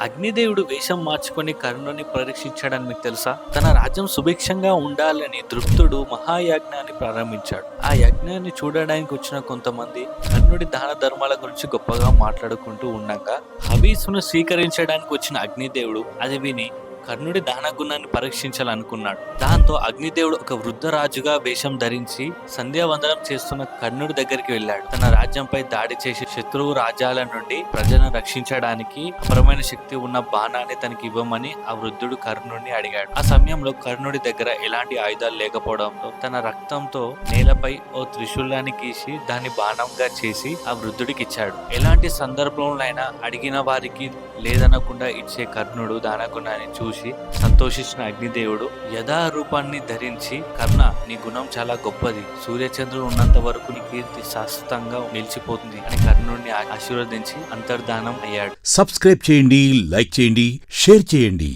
అగ్నిదేవుడు వేషం మార్చుకొని కర్ణుని పరీక్షించాడని మీకు తెలుసా? తన రాజ్యం సుభిక్షంగా ఉండాలని దృప్తుడు మహాయజ్ఞాన్ని ప్రారంభించాడు. ఆ యజ్ఞాన్ని చూడడానికి వచ్చిన కొంతమంది కర్ణుడి దాన ధర్మాల గురించి గొప్పగా మాట్లాడుకుంటూ ఉండగా హవీసును స్వీకరించడానికి వచ్చిన అగ్నిదేవుడు అది విని కర్ణుడి దాన గుణాన్ని పరీక్షించాలనుకున్నాడు. దాంతో అగ్నిదేవుడు ఒక వృద్ధ రాజుగా వేషం ధరించి సంధ్యావందనం చేస్తున్న కర్ణుడి దగ్గరికి వెళ్ళాడు. తన రాజ్యంపై దాడి చేసి శత్రువు రాజ్యాల నుండి ప్రజలను రక్షించడానికి అపరమైన శక్తి ఉన్న బాణాన్ని తనకి ఇవ్వమని ఆ వృద్ధుడు కర్ణుడిని అడిగాడు. ఆ సమయంలో కర్ణుడి దగ్గర ఎలాంటి ఆయుధాలు లేకపోవడంతో తన రక్తంతో నేలపై ఓ త్రిశూలాన్ని గీసి దాన్ని బాణంగా చేసి ఆ వృద్ధుడికి ఇచ్చాడు. ఎలాంటి సందర్భంలోనైనా అడిగిన వారికి లేదనకుండా ఇచ్చే కర్ణుడు దాన గుణాన్ని చూసి సంతోషించిన అగ్నిదేవుడు యథారూపాన్ని ధరించి, కర్ణ, నీ గుణం చాలా గొప్పది, సూర్యచంద్రుడు ఉన్నంత వరకు నీ కీర్తి శాశ్వతంగా నిలిచిపోతుంది అని కర్ణుడిని ఆశీర్వదించి అంతర్ధానం అయ్యాడు. సబ్స్క్రైబ్ చేయండి, లైక్ చేయండి, షేర్ చేయండి.